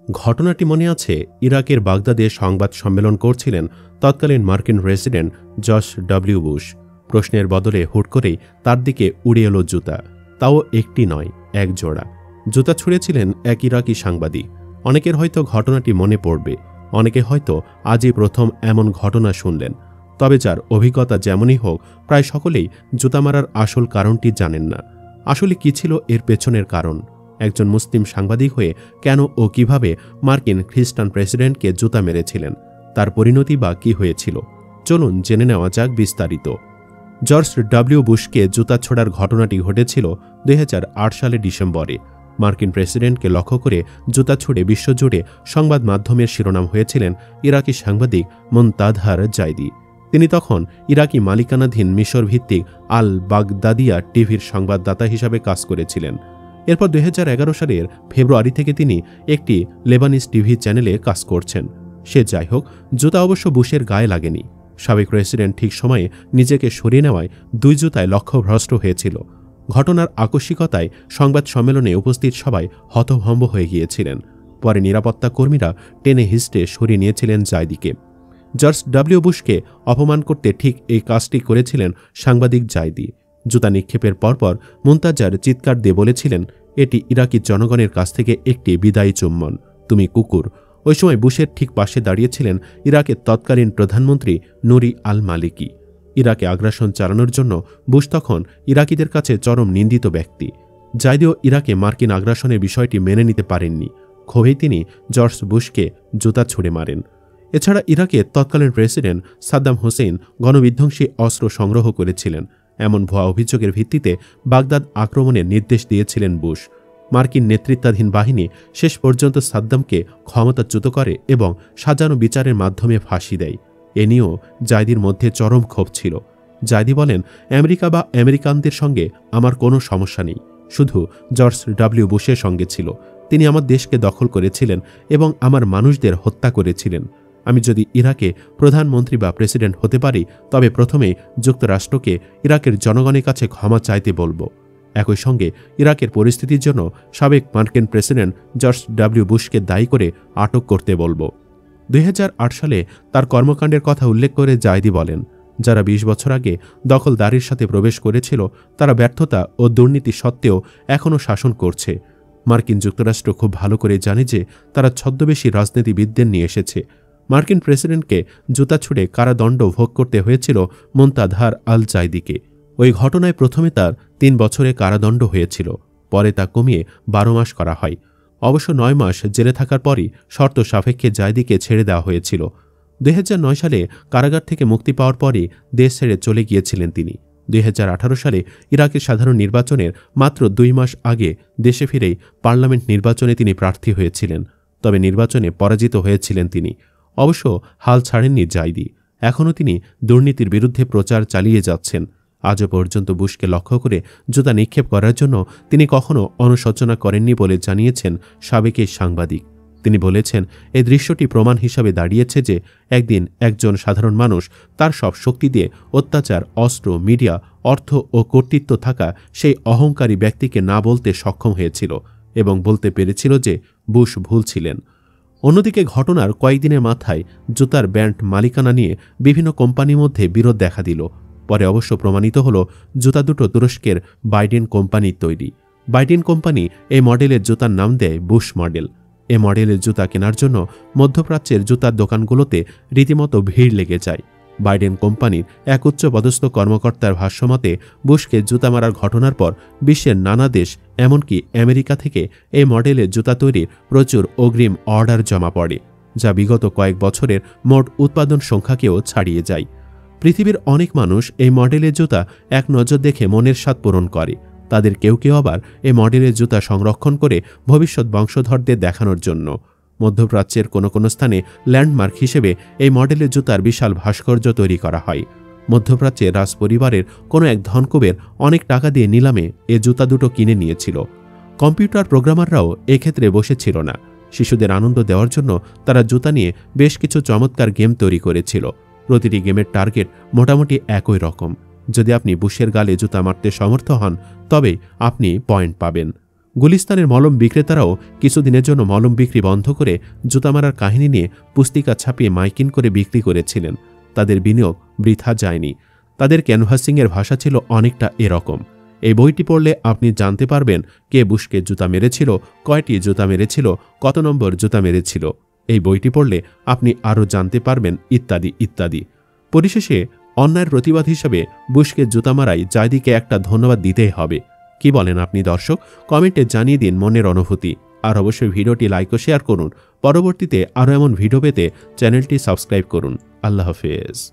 ঘটনাটি মনে আছে, ইরাকের বাগদাদে সংবাদ সম্মেলন করছিলেন তৎকালীন মার্কিন প্রেসিডেন্ট জর্জ ডব্লিউ বুশ। প্রশ্নের বদলে হুট করেই তার দিকে উড়ে এলো জুতা, তাও একটি নয়, এক জোড়া। জুতা ছুঁড়েছিলেন এক ইরাকি সাংবাদিক। অনেকের হয়তো ঘটনাটি মনে পড়বে, অনেকে হয়তো আজই প্রথম এমন ঘটনা শুনলেন। তবে যার অভিজ্ঞতা যেমনই হোক, প্রায় সকলেই জুতা মারার আসল কারণটি জানেন না। আসলে কি ছিল এর পেছনের কারণ? একজন মুসলিম সাংবাদিক হয়ে কেন ও কিভাবে মার্কিন খ্রিস্টান প্রেসিডেন্টকে জুতা মেরেছিলেন? তার পরিণতি বা কি হয়েছিল? চলুন জেনে নেওয়া যাক বিস্তারিত। জর্জ ডব্লিউ বুশকে জুতা ছোড়ার ঘটনাটি ঘটেছিল 2008 সালের ডিসেম্বরে। মার্কিন প্রেসিডেন্টকে লক্ষ্য করে জুতা ছুড়ে বিশ্বজুড়ে সংবাদ মাধ্যমের শিরোনাম হয়েছিলেন ইরাকি সাংবাদিক মুনতাধার জাইদি। তিনি তখন ইরাকি মালিকানাধীন মিশর ভিত্তিক আল বাগদাদিয়া টিভির সংবাদদাতা হিসাবে কাজ করেছিলেন। এরপর 2011 সালের ফেব্রুয়ারি থেকে তিনি একটি লেবানিজ টিভি চ্যানেলে কাজ করছেন। সে যাই হোক, জুতা অবশ্য বুশের গায়ে লাগেনি। সাবেক প্রেসিডেন্ট ঠিক সময়ে নিজেকে সরিয়ে নেওয়ায় দুই জুতায় লক্ষ্যভ্রষ্ট হয়েছিল। ঘটনার আকস্মিকতায় সংবাদ সম্মেলনে উপস্থিত সবাই হতভম্ব হয়ে গিয়েছিলেন। পরে নিরাপত্তা কর্মীরা টেনে হিস্টে সরিয়ে নিয়েছিলেন জাইদিকে। জর্জ ডব্লিউ বুশকে অপমান করতে ঠিক এই কাজটি করেছিলেন সাংবাদিক জাইদি। জুতা নিক্ষেপের পরপর মুনতাজার চিৎকার দিয়ে বলেছিলেন, এটি ইরাকি জনগণের কাছ থেকে একটি বিদায়ী চুম্বন, তুমি কুকুর। ওই সময় বুশের ঠিক পাশে দাঁড়িয়েছিলেন ইরাকের তৎকালীন প্রধানমন্ত্রী নুরি আল মালিকি। ইরাকে আগ্রাসন চালানোর জন্য বুশ তখন ইরাকিদের কাছে চরম নিন্দিত ব্যক্তি। জাইদিও ইরাকে মার্কিন আগ্রাসনের বিষয়টি মেনে নিতে পারেননি। ক্ষোভেই তিনি জর্জ বুশকে জুতা ছুঁড়ে মারেন। এছাড়া ইরাকের তৎকালীন প্রেসিডেন্ট সাদ্দাম হোসেন গণবিধ্বংসী অস্ত্র সংগ্রহ করেছিলেন। এমন ভুয়া অভিযোগের ভিত্তিতে বাগদাদ আক্রমণের নির্দেশ দিয়েছিলেন বুশ। মার্কিন নেতৃত্বাধীন বাহিনী শেষ পর্যন্ত সাদ্দামকে ক্ষমতাচ্যুত করে এবং সাজানো বিচারের মাধ্যমে ফাঁসি দেয়। এ নিয়েও জাইদির মধ্যে চরম ক্ষোভ ছিল। জাইদি বলেন, আমেরিকা বা আমেরিকানদের সঙ্গে আমার কোনো সমস্যা নেই, শুধু জর্জ ডব্লিউ বুশের সঙ্গে ছিল। তিনি আমার দেশকে দখল করেছিলেন এবং আমার মানুষদের হত্যা করেছিলেন। আমি যদি ইরাকে প্রধানমন্ত্রী বা প্রেসিডেন্ট হতে পারি, তবে প্রথমে যুক্তরাষ্ট্রকে ইরাকের জনগণের কাছে ক্ষমা চাইতে বলবো। একই সঙ্গে ইরাকের পরিস্থিতির জন্য সাবেক মার্কিন প্রেসিডেন্ট জর্জ ডব্লিউ বুশকে দায়ী করে আটক করতে বলবো। 2008 সালে তার কর্মকাণ্ডের কথা উল্লেখ করে জাইদি বলেন, যারা 20 বছর আগে দখলদারির সাথে প্রবেশ করেছিল, তারা ব্যর্থতা ও দুর্নীতি সত্ত্বেও এখনও শাসন করছে। মার্কিন যুক্তরাষ্ট্র খুব ভালো করে জানে যে তারা ছদ্মবেশী রাজনীতিবিদদের নিয়ে এসেছে। মার্কিন প্রেসিডেন্টকে জুতা ছুঁড়ে কারাদণ্ড ভোগ করতে হয়েছিল মুনতাধার আল জাইদিকে। ওই ঘটনায় প্রথমে তার 3 বছরে কারাদণ্ড হয়েছিল, পরে তা কমিয়ে 12 মাস করা হয়। অবশ্য 9 মাস জেলে থাকার পরই শর্ত সাপেক্ষে জাইদিকে ছেড়ে দেওয়া হয়েছিল। 2009 সালে কারাগার থেকে মুক্তি পাওয়ার পরই দেশ ছেড়ে চলে গিয়েছিলেন তিনি। 2018 সালে ইরাকের সাধারণ নির্বাচনের মাত্র 2 মাস আগে দেশে ফিরেই পার্লামেন্ট নির্বাচনে তিনি প্রার্থী হয়েছিলেন। তবে নির্বাচনে পরাজিত হয়েছিলেন তিনি। অবশ্য হাল ছাড়েননি জাইদি। এখনও তিনি দুর্নীতির বিরুদ্ধে প্রচার চালিয়ে যাচ্ছেন। আজও পর্যন্ত বুশকে লক্ষ্য করে জুতা নিক্ষেপ করার জন্য তিনি কখনো অনুশোচনা করেননি বলে জানিয়েছেন সাবেক এই সাংবাদিক। তিনি বলেছেন, এই দৃশ্যটি প্রমাণ হিসাবে দাঁড়িয়েছে যে একদিন একজন সাধারণ মানুষ তার সব শক্তি দিয়ে অত্যাচার, অস্ত্র, মিডিয়া, অর্থ ও কর্তৃত্ব থাকা সেই অহংকারী ব্যক্তিকে না বলতে সক্ষম হয়েছিল এবং বলতে পেরেছিল যে বুশ ভুল ছিলেন। অন্যদিকে ঘটনার কয়েকদিনের মাথায় জুতার ব্র্যান্ড মালিকানা নিয়ে বিভিন্ন কোম্পানির মধ্যে বিরোধ দেখা দিল। পরে অবশ্য প্রমাণিত হল জুতা দুটো তুরস্কের বাইডেন কোম্পানির তৈরি। বাইডেন কোম্পানি এই মডেলের জুতার নাম দেয় বুশ মডেল। এ মডেলের জুতা কেনার জন্য মধ্যপ্রাচ্যের জুতার দোকানগুলোতে রীতিমতো ভিড় লেগে যায়। বাইডেন কোম্পানির এক উচ্চপদস্থ কর্মকর্তার ভাষ্যমতে বুশকে জুতা মারার ঘটনার পর বিশ্বের নানা দেশ, এমনকি আমেরিকা থেকে এই মডেলের জুতা তৈরির প্রচুর অগ্রিম অর্ডার জমা পড়ে, যা বিগত কয়েক বছরের মোট উৎপাদন সংখ্যাকেও ছাড়িয়ে যায়। পৃথিবীর অনেক মানুষ এই মডেলের জুতা এক নজর দেখে মনের স্বাদ পূরণ করে। তাদের কেউ কেউ আবার এই মডেলের জুতা সংরক্ষণ করে ভবিষ্যৎ বংশধরদের দেখানোর জন্য। মধ্যপ্রাচ্যের কোনো কোনো স্থানে ল্যান্ডমার্ক হিসেবে এই মডেলের জুতার বিশাল ভাস্কর্য তৈরি করা হয়। মধ্যপ্রাচ্যের রাজপরিবারের কোনো এক ধনকুবের অনেক টাকা দিয়ে নিলামে এ জুতা দুটো কিনে নিয়েছিল। কম্পিউটার প্রোগ্রামাররাও এক্ষেত্রে বসেছিল না। শিশুদের আনন্দ দেওয়ার জন্য তারা জুতা নিয়ে বেশ কিছু চমৎকার গেম তৈরি করেছিল। প্রতিটি গেমের টার্গেট মোটামুটি একই রকম। যদি আপনি বুশের গালে জুতা মারতে সমর্থ হন, তবেই আপনি পয়েন্ট পাবেন। গুলিস্তানের মলম বিক্রেতারাও কিছুদিনের জন্য মলম বিক্রি বন্ধ করে জুতা মারার কাহিনী নিয়ে পুস্তিকা ছাপিয়ে মাইকিং করে বিক্রি করেছিলেন। তাদের বিনিয়োগ বৃথা যায়নি। তাদের ক্যানভাসিংয়ের ভাষা ছিল অনেকটা এরকম। এই বইটি পড়লে আপনি জানতে পারবেন কে বুশকে জুতা মেরেছিল, কয়টি জুতা মেরেছিল, কত নম্বর জুতা মেরেছিল। এই বইটি পড়লে আপনি আরও জানতে পারবেন ইত্যাদি ইত্যাদি। পরিশেষে অন্যায়ের প্রতিবাদ হিসেবে বুশকে জুতা মারাই জায়দিকে একটা ধন্যবাদ দিতেই হবে। কি বলেন আপনি দর্শক? কমেন্টে জানিয়ে দিন মনের অনুভূতি। আর অবশ্যই ভিডিওটি লাইক ও শেয়ার করুন। পরবর্তীতে আরও এমন ভিডিও পেতে চ্যানেলটি সাবস্ক্রাইব করুন। আল্লাহ হাফেজ।